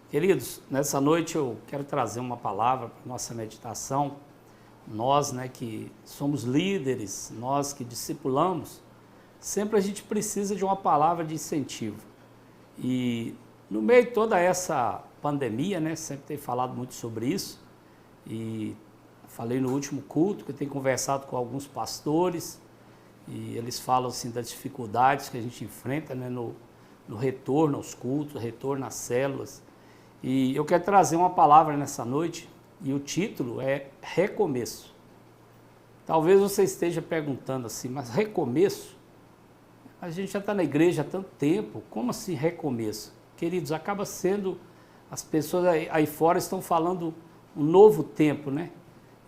Queridos, nessa noite eu quero trazer uma palavra para a nossa meditação. Nós, que somos líderes, nós que discipulamos, sempre a gente precisa de uma palavra de incentivo. E no meio de toda essa pandemia, sempre tenho falado muito sobre isso, e falei no último culto que eu tenho conversado com alguns pastores, e eles falam assim das dificuldades que a gente enfrenta no retorno aos cultos, retorno às células. E eu quero trazer uma palavra nessa noite, e o título é Recomeço. Talvez você esteja perguntando assim, mas recomeço? A gente já está na igreja há tanto tempo, como assim recomeço? Queridos, acaba sendo, as pessoas aí fora estão falando um novo tempo,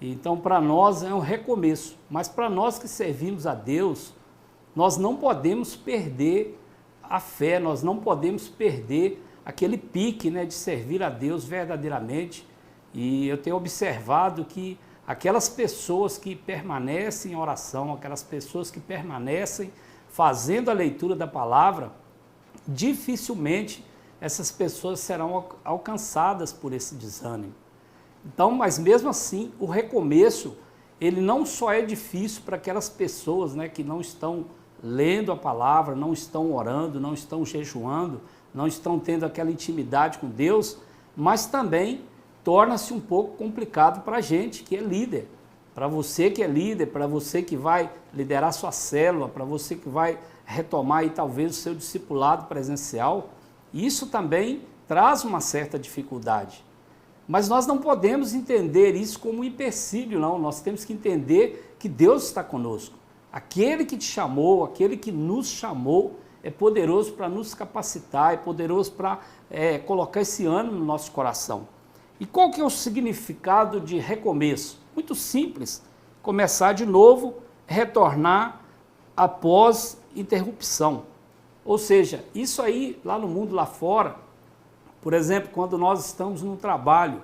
Então, para nós é um recomeço, mas para nós que servimos a Deus, nós não podemos perder a fé, nós não podemos perder aquele pique de servir a Deus verdadeiramente. E eu tenho observado que aquelas pessoas que permanecem em oração, aquelas pessoas que permanecem fazendo a leitura da palavra, dificilmente essas pessoas serão alcançadas por esse desânimo. Então, mas mesmo assim, o recomeço, ele não só é difícil para aquelas pessoas que não estão lendo a palavra, não estão orando, não estão jejuando, não estão tendo aquela intimidade com Deus, mas também torna-se um pouco complicado para a gente que é líder. Para você que é líder, para você que vai liderar sua célula, para você que vai retomar aí, talvez o seu discipulado presencial, isso também traz uma certa dificuldade. Mas nós não podemos entender isso como um empecilho, não. Nós temos que entender que Deus está conosco. Aquele que te chamou, aquele que nos chamou, é poderoso para nos capacitar, é poderoso para colocar esse ânimo no nosso coração. E qual que é o significado de recomeço? Muito simples, começar de novo, retornar após interrupção. Ou seja, isso aí lá no mundo lá fora, por exemplo, quando nós estamos no trabalho,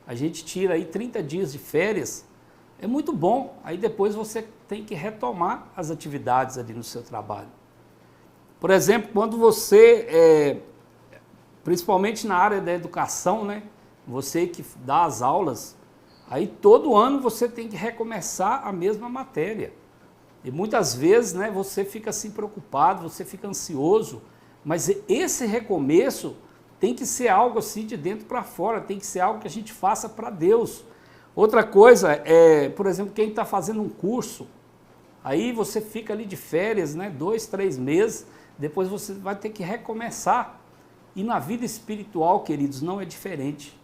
a gente tira aí 30 dias de férias, é muito bom, aí depois você tem que retomar as atividades ali no seu trabalho. Por exemplo, quando você, principalmente na área da educação, você que dá as aulas, aí todo ano você tem que recomeçar a mesma matéria. E muitas vezes você fica assim preocupado, você fica ansioso, mas esse recomeço tem que ser algo assim de dentro para fora, tem que ser algo que a gente faça para Deus. Outra coisa por exemplo, quem está fazendo um curso, aí você fica ali de férias, 2, 3 meses, depois você vai ter que recomeçar. E na vida espiritual, queridos, não é diferente.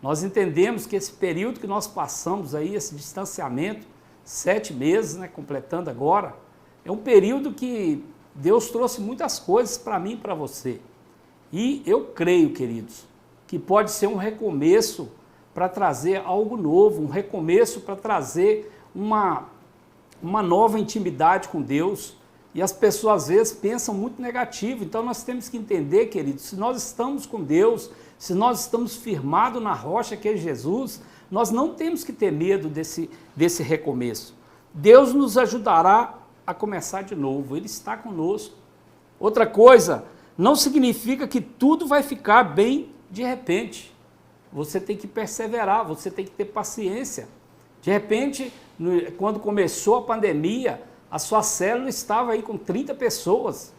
Nós entendemos que esse período que nós passamos aí, esse distanciamento, 7 meses, completando agora, é um período que Deus trouxe muitas coisas para mim e para você. E eu creio, queridos, que pode ser um recomeço para trazer algo novo, um recomeço para trazer uma nova intimidade com Deus. E as pessoas às vezes pensam muito negativo, então nós temos que entender, queridos, se nós estamos com Deus, se nós estamos firmados na rocha que é Jesus, nós não temos que ter medo desse recomeço. Deus nos ajudará a começar de novo, Ele está conosco. Outra coisa, não significa que tudo vai ficar bem de repente. Você tem que perseverar, você tem que ter paciência. De repente, quando começou a pandemia, a sua célula estava aí com 30 pessoas.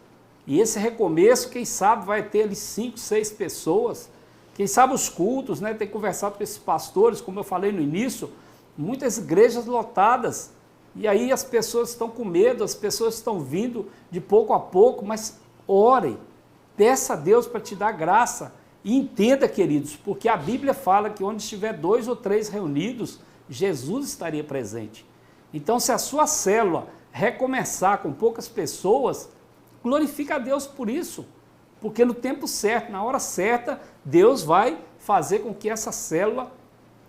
E esse recomeço, quem sabe, vai ter ali 5, 6 pessoas. Quem sabe os cultos, Tem conversado com esses pastores, como eu falei no início, muitas igrejas lotadas. E aí as pessoas estão com medo, as pessoas estão vindo de pouco a pouco, mas orem, peça a Deus para te dar graça. E entenda, queridos, porque a Bíblia fala que onde estiver 2 ou 3 reunidos, Jesus estaria presente. Então, se a sua célula recomeçar com poucas pessoas, glorifica a Deus por isso, porque no tempo certo, na hora certa, Deus vai fazer com que essa célula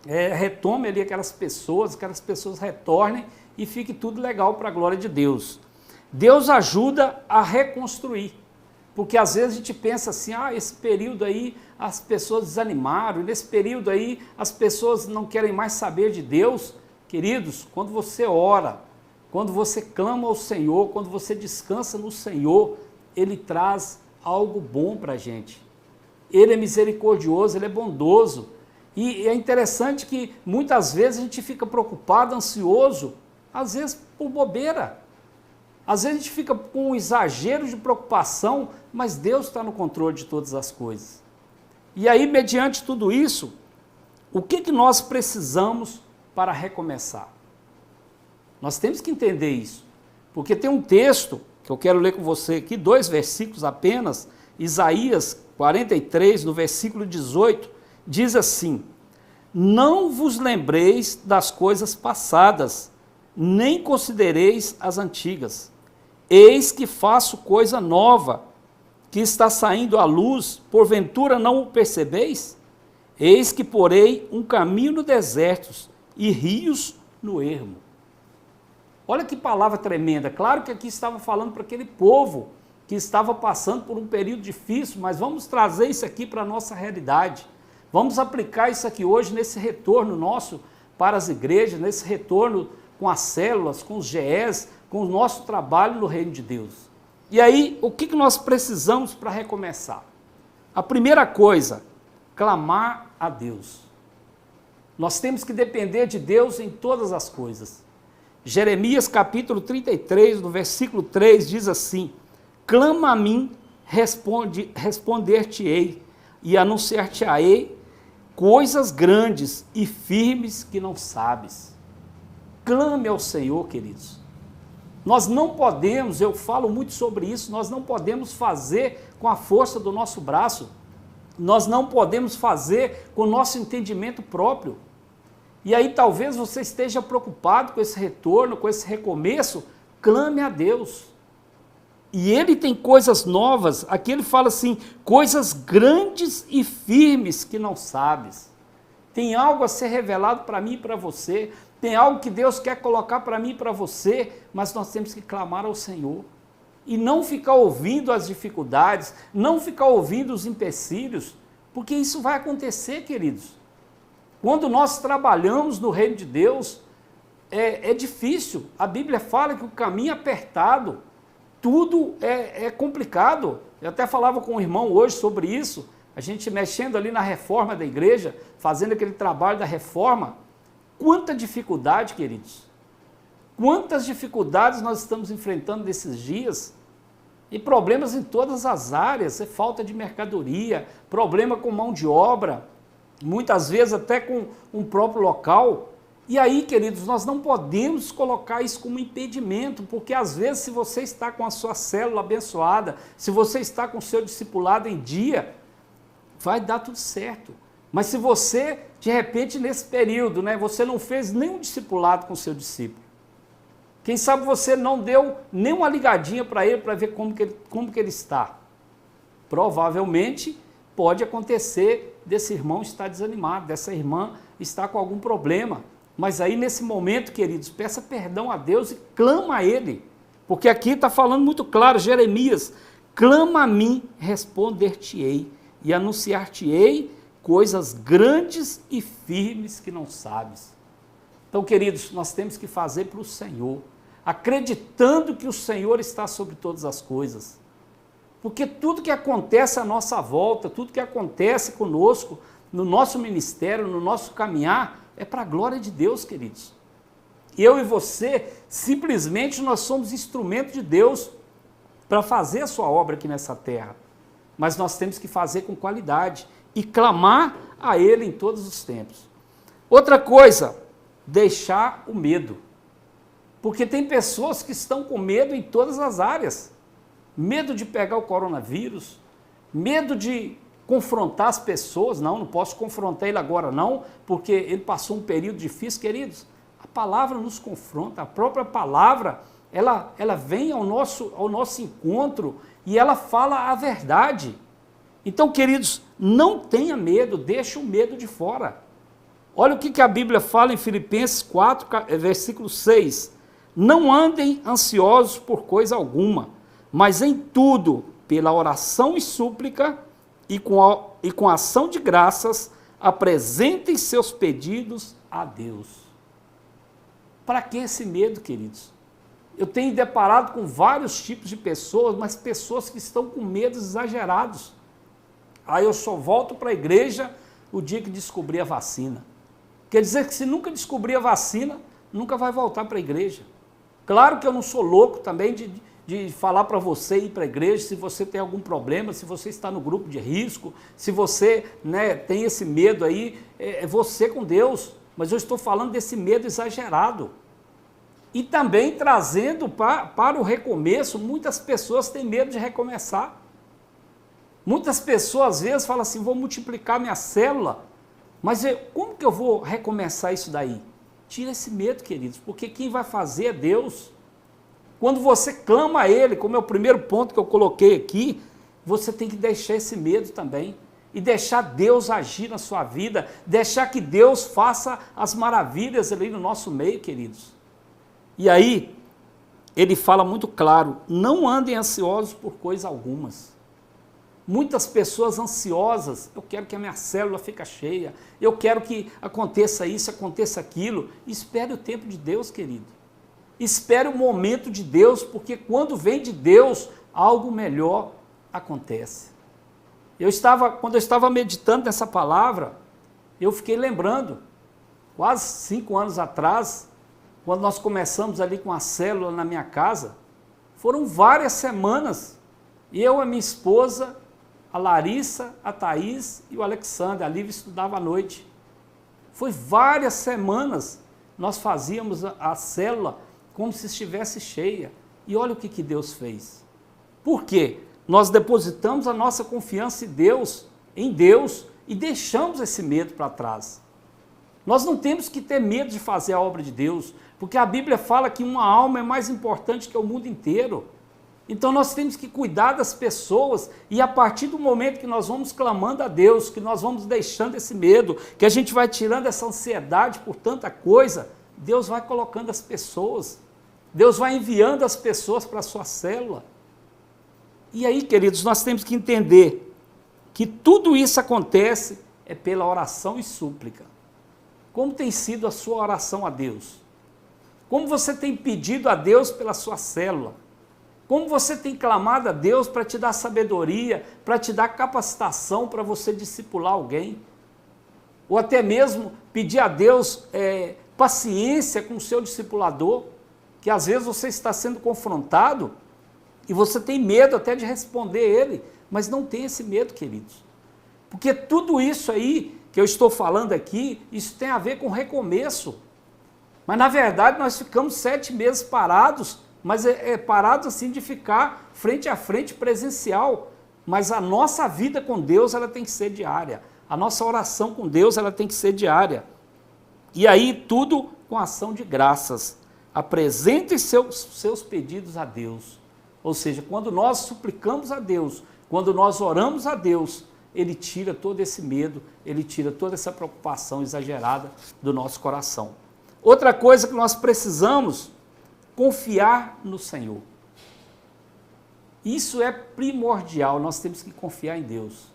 retome ali aquelas pessoas retornem e fique tudo legal para a glória de Deus. Deus ajuda a reconstruir, porque às vezes a gente pensa assim, esse período aí as pessoas desanimaram, nesse período aí as pessoas não querem mais saber de Deus. Queridos, quando você ora, quando você clama ao Senhor, quando você descansa no Senhor, Ele traz algo bom para a gente. Ele é misericordioso, Ele é bondoso. E é interessante que muitas vezes a gente fica preocupado, ansioso, às vezes por bobeira. Às vezes a gente fica com um exagero de preocupação, mas Deus está no controle de todas as coisas. E aí, mediante tudo isso, o que nós precisamos para recomeçar? Nós temos que entender isso, porque tem um texto que eu quero ler com você aqui, 2 versículos apenas, Isaías 43, no versículo 18, diz assim: não vos lembreis das coisas passadas, nem considereis as antigas. Eis que faço coisa nova, que está saindo à luz, porventura não o percebeis? Eis que porei um caminho no deserto e rios no ermo. Olha que palavra tremenda. Claro que aqui estava falando para aquele povo que estava passando por um período difícil, mas vamos trazer isso aqui para a nossa realidade. Vamos aplicar isso aqui hoje nesse retorno nosso para as igrejas, nesse retorno com as células, com os GEs, com o nosso trabalho no reino de Deus. E aí, o que nós precisamos para recomeçar? A primeira coisa, clamar a Deus. Nós temos que depender de Deus em todas as coisas. Jeremias capítulo 33, no versículo 3, diz assim: clama a mim, responder-te-ei, e anunciar-te-ei coisas grandes e firmes que não sabes. Clame ao Senhor, queridos. Nós não podemos, eu falo muito sobre isso, nós não podemos fazer com a força do nosso braço, nós não podemos fazer com o nosso entendimento próprio. E aí talvez você esteja preocupado com esse retorno, com esse recomeço, clame a Deus. E Ele tem coisas novas, aqui Ele fala assim, coisas grandes e firmes que não sabes. Tem algo a ser revelado para mim e para você, tem algo que Deus quer colocar para mim e para você, mas nós temos que clamar ao Senhor. E não ficar ouvindo as dificuldades, não ficar ouvindo os empecilhos, porque isso vai acontecer, queridos. Quando nós trabalhamos no reino de Deus, é difícil. A Bíblia fala que o caminho é apertado, tudo é complicado. Eu até falava com um irmão hoje sobre isso, a gente mexendo ali na reforma da igreja, fazendo aquele trabalho da reforma. Quanta dificuldade, queridos. Quantas dificuldades nós estamos enfrentando nesses dias. E problemas em todas as áreas, falta de mercadoria, problema com mão de obra, muitas vezes até com um próprio local. E aí, queridos, nós não podemos colocar isso como impedimento, porque às vezes se você está com a sua célula abençoada, se você está com o seu discipulado em dia, vai dar tudo certo. Mas se você, de repente, nesse período, você não fez nenhum discipulado com o seu discípulo, quem sabe você não deu nem uma ligadinha para ele para ver como que ele está. Provavelmente pode acontecer desse irmão estar desanimado, dessa irmã estar com algum problema. Mas aí nesse momento, queridos, peça perdão a Deus e clama a Ele. Porque aqui está falando muito claro, Jeremias, clama a mim, responder-te-ei e anunciar-te-ei coisas grandes e firmes que não sabes. Então, queridos, nós temos que fazer para o Senhor, acreditando que o Senhor está sobre todas as coisas. Porque tudo que acontece à nossa volta, tudo que acontece conosco, no nosso ministério, no nosso caminhar, é para a glória de Deus, queridos. Eu e você, simplesmente nós somos instrumento de Deus para fazer a sua obra aqui nessa terra. Mas nós temos que fazer com qualidade e clamar a Ele em todos os tempos. Outra coisa, deixar o medo. Porque tem pessoas que estão com medo em todas as áreas. Medo de pegar o coronavírus, medo de confrontar as pessoas. Não posso confrontar ele agora não, porque ele passou um período difícil, queridos. A palavra nos confronta, a própria palavra, ela vem ao nosso encontro e ela fala a verdade. Então, queridos, não tenha medo, deixe o medo de fora. Olha o que a Bíblia fala em Filipenses 4, versículo 6. Não andem ansiosos por coisa alguma, mas em tudo, pela oração e súplica e com ação de graças, apresentem seus pedidos a Deus. Para que esse medo, queridos? Eu tenho deparado com vários tipos de pessoas, mas pessoas que estão com medos exagerados. Aí eu só volto para a igreja o dia que descobrir a vacina. Quer dizer que se nunca descobrir a vacina, nunca vai voltar para a igreja. Claro que eu não sou louco também de falar para você ir para a igreja, se você tem algum problema, se você está no grupo de risco, se você, né, tem esse medo aí, é você com Deus. Mas eu estou falando desse medo exagerado. E também trazendo para o recomeço, muitas pessoas têm medo de recomeçar. Muitas pessoas às vezes falam assim, vou multiplicar minha célula, mas como que eu vou recomeçar isso daí? Tira esse medo, queridos, porque quem vai fazer é Deus. Quando você clama a Ele, como é o primeiro ponto que eu coloquei aqui, você tem que deixar esse medo também. E deixar Deus agir na sua vida, deixar que Deus faça as maravilhas ali no nosso meio, queridos. E aí, ele fala muito claro, não andem ansiosos por coisa algumas. Muitas pessoas ansiosas, eu quero que a minha célula fique cheia, eu quero que aconteça isso, aconteça aquilo. Espere o tempo de Deus, querido. Espere o momento de Deus, porque quando vem de Deus, algo melhor acontece. Quando eu estava meditando nessa palavra, eu fiquei lembrando, quase 5 anos atrás, quando nós começamos ali com a célula na minha casa, foram várias semanas, eu, a minha esposa, a Larissa, a Thaís e o Alexandre, a Lívia estudava à noite. Foi várias semanas, nós fazíamos a célula como se estivesse cheia. E olha o que Deus fez. Por quê? Nós depositamos a nossa confiança em Deus, e deixamos esse medo para trás. Nós não temos que ter medo de fazer a obra de Deus, porque a Bíblia fala que uma alma é mais importante que o mundo inteiro. Então nós temos que cuidar das pessoas, e a partir do momento que nós vamos clamando a Deus, que nós vamos deixando esse medo, que a gente vai tirando essa ansiedade por tanta coisa, Deus vai colocando as pessoas, Deus vai enviando as pessoas para a sua célula. E aí, queridos, nós temos que entender que tudo isso acontece pela oração e súplica. Como tem sido a sua oração a Deus? Como você tem pedido a Deus pela sua célula? Como você tem clamado a Deus para te dar sabedoria, para te dar capacitação para você discipular alguém? Ou até mesmo pedir a Deus paciência com o seu discipulador, que às vezes você está sendo confrontado e você tem medo até de responder ele, mas não tem esse medo, queridos. Porque tudo isso aí que eu estou falando aqui, isso tem a ver com recomeço. Mas na verdade nós ficamos 7 meses parados, mas parados assim de ficar frente a frente presencial. Mas a nossa vida com Deus, ela tem que ser diária. A nossa oração com Deus, ela tem que ser diária. E aí tudo com ação de graças. Apresente seus pedidos a Deus. Ou seja, quando nós suplicamos a Deus, quando nós oramos a Deus, Ele tira todo esse medo, Ele tira toda essa preocupação exagerada do nosso coração. Outra coisa que nós precisamos, confiar no Senhor. Isso é primordial, nós temos que confiar em Deus.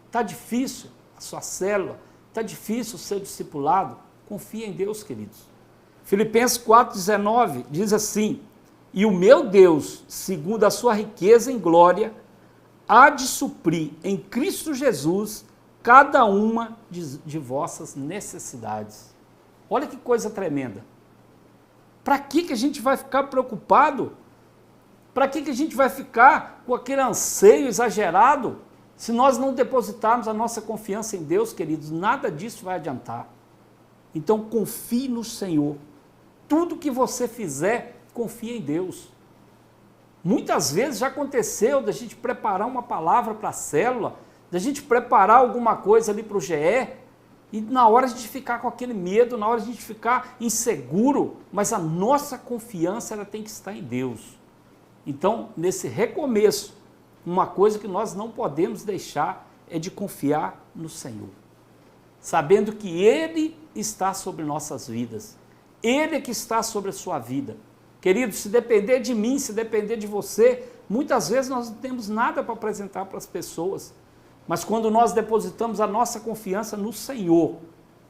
Está difícil a sua célula, está difícil o seu discipulado? Confia em Deus, queridos. Filipenses 4,19 diz assim, e o meu Deus, segundo a sua riqueza em glória, há de suprir em Cristo Jesus cada uma de vossas necessidades. Olha que coisa tremenda. Para que a gente vai ficar preocupado? Para que a gente vai ficar com aquele anseio exagerado? Se nós não depositarmos a nossa confiança em Deus, queridos, nada disso vai adiantar. Então confie no Senhor. Tudo que você fizer, confie em Deus. Muitas vezes já aconteceu da gente preparar uma palavra para a célula, da gente preparar alguma coisa ali para o GE, e na hora a gente ficar com aquele medo, na hora a gente ficar inseguro, mas a nossa confiança ela tem que estar em Deus. Então, nesse recomeço, uma coisa que nós não podemos deixar é de confiar no Senhor, sabendo que Ele está sobre nossas vidas, Ele é que está sobre a sua vida. Querido, se depender de mim, se depender de você, muitas vezes nós não temos nada para apresentar para as pessoas. Mas quando nós depositamos a nossa confiança no Senhor,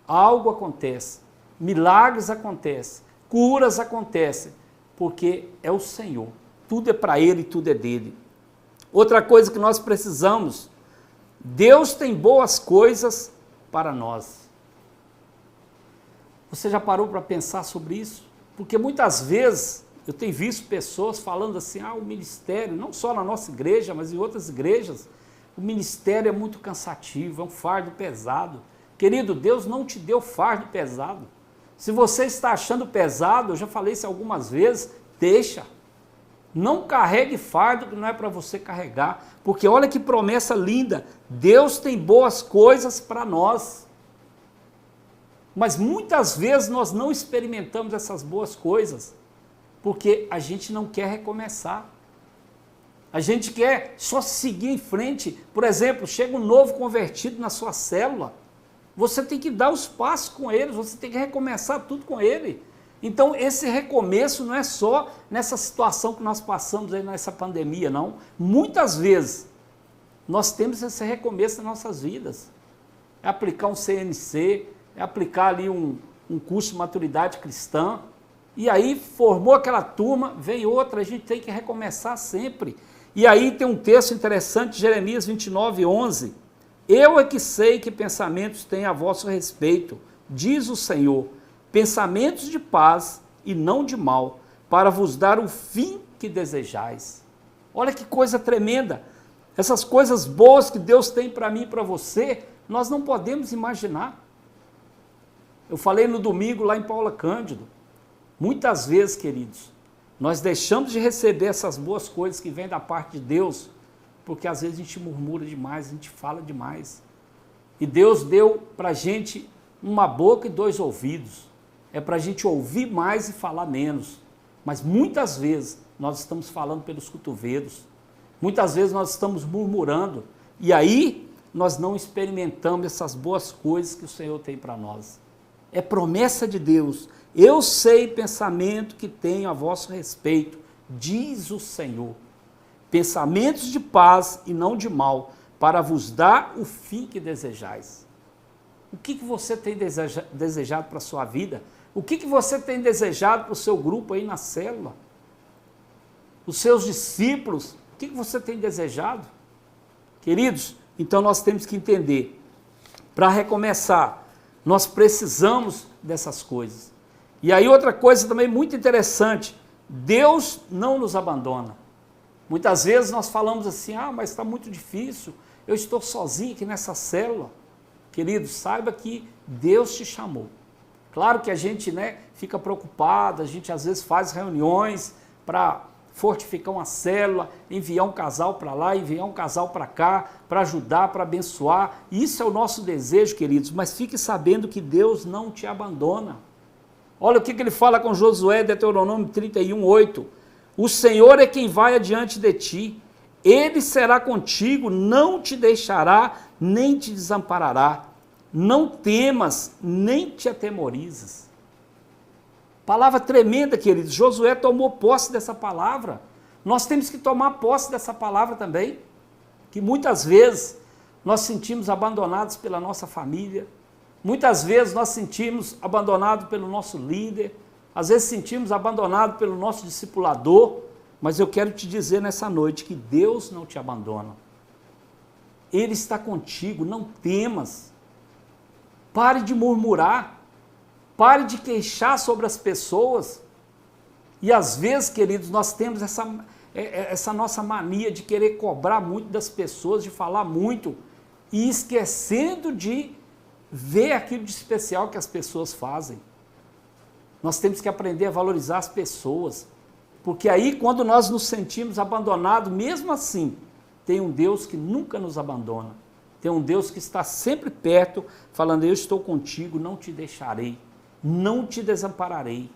algo acontece, milagres acontecem, curas acontecem, porque é o Senhor. Tudo é para Ele, tudo é dele. Outra coisa que nós precisamos Deus tem boas coisas para nós. Você já parou para pensar sobre isso? Porque muitas vezes eu tenho visto pessoas falando assim, o ministério, não só na nossa igreja, mas em outras igrejas, o ministério é muito cansativo, é um fardo pesado. Querido, Deus não te deu fardo pesado. Se você está achando pesado, eu já falei isso algumas vezes, deixa. Não carregue fardo que não é para você carregar, porque olha que promessa linda, Deus tem boas coisas para nós. Mas muitas vezes nós não experimentamos essas boas coisas, porque a gente não quer recomeçar. A gente quer só seguir em frente. Por exemplo, chega um novo convertido na sua célula, você tem que dar os passos com ele, você tem que recomeçar tudo com ele. Então, esse recomeço não é só nessa situação que nós passamos aí nessa pandemia, não. Muitas vezes, nós temos esse recomeço nas nossas vidas. É aplicar um CNC, é aplicar ali um curso de maturidade cristã, e aí formou aquela turma, vem outra, a gente tem que recomeçar sempre. E aí tem um texto interessante, Jeremias 29:11. Eu é que sei que pensamentos têm a vosso respeito, diz o Senhor, pensamentos de paz e não de mal, para vos dar o fim que desejais. Olha que coisa tremenda. Essas coisas boas que Deus tem para mim e para você, nós não podemos imaginar. Eu falei no domingo lá em Paula Cândido, muitas vezes, queridos, nós deixamos de receber essas boas coisas que vêm da parte de Deus, porque às vezes a gente murmura demais, a gente fala demais. E Deus deu para a gente uma boca e 2 ouvidos. É para a gente ouvir mais e falar menos. Mas muitas vezes nós estamos falando pelos cotovelos. Muitas vezes nós estamos murmurando. E aí nós não experimentamos essas boas coisas que o Senhor tem para nós. É promessa de Deus. Eu sei pensamento que tenho a vosso respeito, diz o Senhor. Pensamentos de paz e não de mal, para vos dar o fim que desejais. O que você tem desejado para a sua vida? O que você tem desejado para o seu grupo aí na célula? Os seus discípulos, o que você tem desejado? Queridos, então nós temos que entender, para recomeçar, nós precisamos dessas coisas. E aí outra coisa também muito interessante, Deus não nos abandona. Muitas vezes nós falamos assim, mas está muito difícil, eu estou sozinho aqui nessa célula. Querido, saiba que Deus te chamou. Claro que a gente fica preocupado, a gente às vezes faz reuniões para fortificar uma célula, enviar um casal para lá, enviar um casal para cá, para ajudar, para abençoar. Isso é o nosso desejo, queridos, mas fique sabendo que Deus não te abandona. Olha o que ele fala com Josué, Deuteronômio 31:8. O Senhor é quem vai adiante de ti, Ele será contigo, não te deixará, nem te desamparará. Não temas, nem te atemorizes. Palavra tremenda, queridos. Josué tomou posse dessa palavra. Nós temos que tomar posse dessa palavra também, que muitas vezes nós sentimos abandonados pela nossa família, muitas vezes nós sentimos abandonados pelo nosso líder, às vezes sentimos abandonado pelo nosso discipulador, mas eu quero te dizer nessa noite que Deus não te abandona. Ele está contigo, não temas. Pare de murmurar, pare de queixar sobre as pessoas. E às vezes, queridos, nós temos essa nossa mania de querer cobrar muito das pessoas, de falar muito, e esquecendo de ver aquilo de especial que as pessoas fazem. Nós temos que aprender a valorizar as pessoas, porque aí quando nós nos sentimos abandonados, mesmo assim, tem um Deus que nunca nos abandona, tem um Deus que está sempre perto, falando, eu estou contigo, não te deixarei, não te desampararei.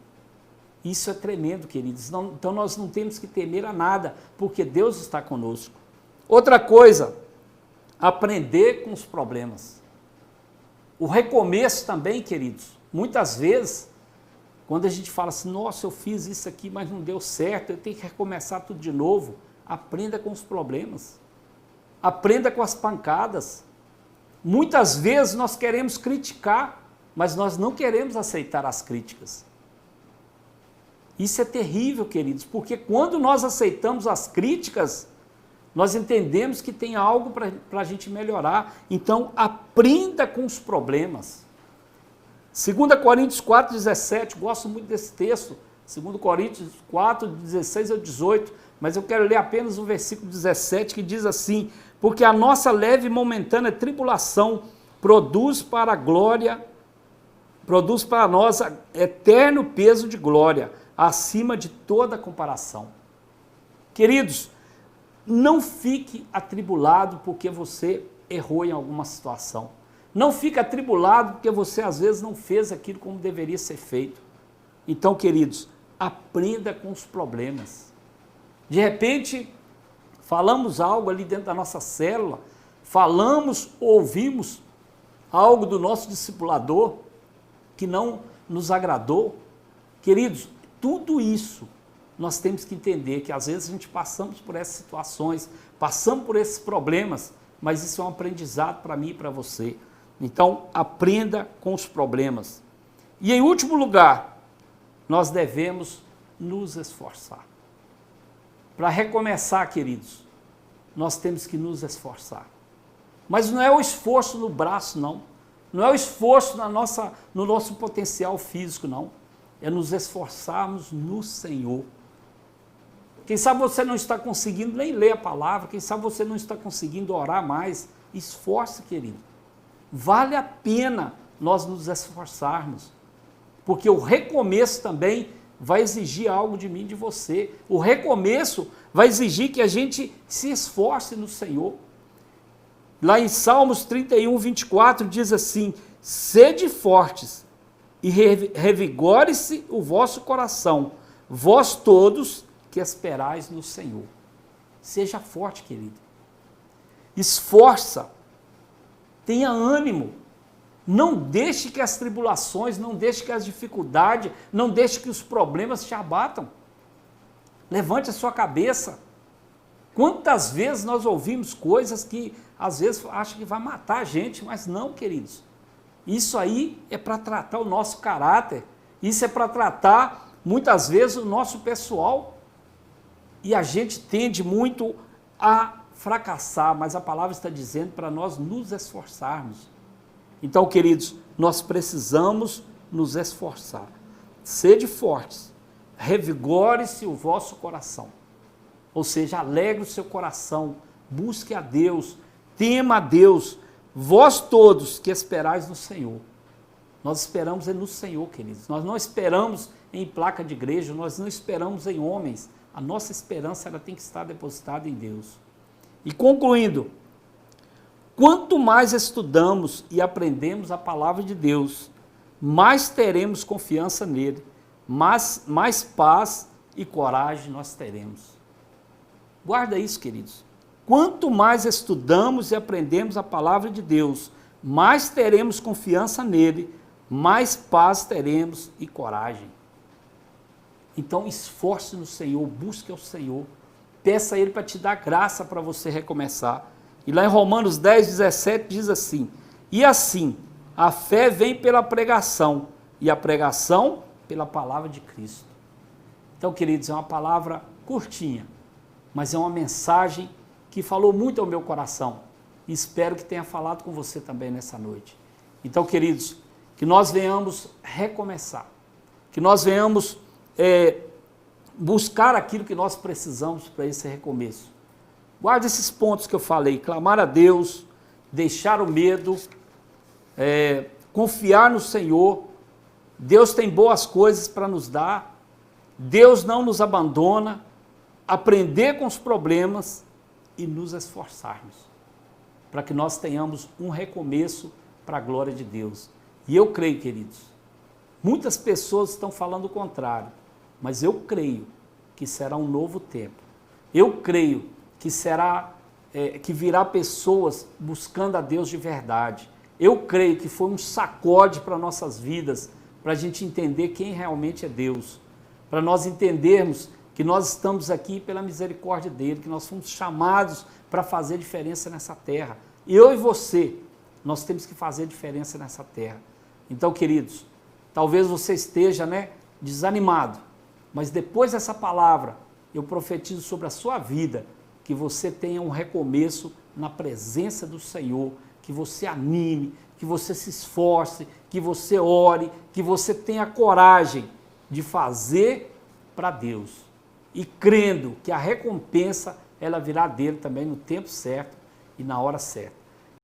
Isso é tremendo, queridos, então nós não temos que temer a nada, porque Deus está conosco. Outra coisa, aprender com os problemas. O recomeço também, queridos, muitas vezes, quando a gente fala assim, nossa, eu fiz isso aqui, mas não deu certo, eu tenho que recomeçar tudo de novo. Aprenda com os problemas. Aprenda com as pancadas. Muitas vezes nós queremos criticar, mas nós não queremos aceitar as críticas. Isso é terrível, queridos, porque quando nós aceitamos as críticas, nós entendemos que tem algo para a gente melhorar. Então, aprenda com os problemas. 2 Coríntios 4,17, gosto muito desse texto. 2 Coríntios 4, 16 ao 18, mas eu quero ler apenas o versículo 17, que diz assim: porque a nossa leve e momentânea tribulação produz para nós eterno peso de glória, acima de toda comparação. Queridos, não fique atribulado porque você errou em alguma situação. Não fique atribulado porque você às vezes não fez aquilo como deveria ser feito. Então, queridos, aprenda com os problemas. De repente, falamos algo ali dentro da nossa célula, falamos, ouvimos algo do nosso discipulador que não nos agradou. Queridos, tudo isso nós temos que entender que às vezes a gente passamos por essas situações, passamos por esses problemas, mas isso é um aprendizado para mim e para você. Então, aprenda com os problemas. E em último lugar, nós devemos nos esforçar. Para recomeçar, queridos, nós temos que nos esforçar. Mas não é o esforço no braço, não. Não é o esforço no nosso potencial físico, não. É nos esforçarmos no Senhor. Quem sabe você não está conseguindo nem ler a palavra, quem sabe você não está conseguindo orar mais. Esforce, querido. Vale a pena nós nos esforçarmos, porque o recomeço também vai exigir algo de mim e de você. O recomeço vai exigir que a gente se esforce no Senhor. Lá em Salmos 31, 24 diz assim: sede fortes e revigore-se o vosso coração, vós todos que esperais no Senhor. Seja forte, querido. Esforça. Tenha ânimo. Não deixe que as tribulações, não deixe que as dificuldades, não deixe que os problemas te abatam. Levante a sua cabeça. Quantas vezes nós ouvimos coisas que às vezes acham que vai matar a gente, mas não, queridos. Isso aí é para tratar o nosso caráter. Isso é para tratar, muitas vezes, o nosso pessoal. E a gente tende muito a fracassar, mas a palavra está dizendo para nós nos esforçarmos. Então, queridos, nós precisamos nos esforçar. Sede fortes, revigore-se o vosso coração. Ou seja, alegre o seu coração, busque a Deus, tema a Deus, vós todos que esperais no Senhor. Nós esperamos no Senhor, queridos. Nós não esperamos em placa de igreja, nós não esperamos em homens. A nossa esperança ela tem que estar depositada em Deus. E concluindo, quanto mais estudamos e aprendemos a palavra de Deus, mais teremos confiança nele, mais paz e coragem nós teremos. Guarda isso, queridos. Quanto mais estudamos e aprendemos a palavra de Deus, mais teremos confiança nele, mais paz teremos e coragem. Então esforce no Senhor, busque ao Senhor, peça a Ele para te dar graça para você recomeçar. E lá em Romanos 10, 17 diz assim: e assim, a fé vem pela pregação, e a pregação pela palavra de Cristo. Então, queridos, é uma palavra curtinha, mas é uma mensagem que falou muito ao meu coração. E espero que tenha falado com você também nessa noite. Então, queridos, que nós venhamos recomeçar, que nós venhamos buscar aquilo que nós precisamos para esse recomeço. Guarde esses pontos que eu falei: clamar a Deus, deixar o medo, confiar no Senhor. Deus tem boas coisas para nos dar, Deus não nos abandona, aprender com os problemas e nos esforçarmos, para que nós tenhamos um recomeço para a glória de Deus. E eu creio, queridos, muitas pessoas estão falando o contrário, mas eu creio que será um novo tempo. Eu creio que que virá pessoas buscando a Deus de verdade. Eu creio que foi um sacode para nossas vidas, para a gente entender quem realmente é Deus, para nós entendermos que nós estamos aqui pela misericórdia dele, que nós fomos chamados para fazer diferença nessa terra. Eu e você, nós temos que fazer diferença nessa terra. Então, queridos, talvez você esteja desanimado, mas depois dessa palavra, eu profetizo sobre a sua vida, que você tenha um recomeço na presença do Senhor, que você anime, que você se esforce, que você ore, que você tenha coragem de fazer para Deus e crendo que a recompensa ela virá dele também no tempo certo e na hora certa.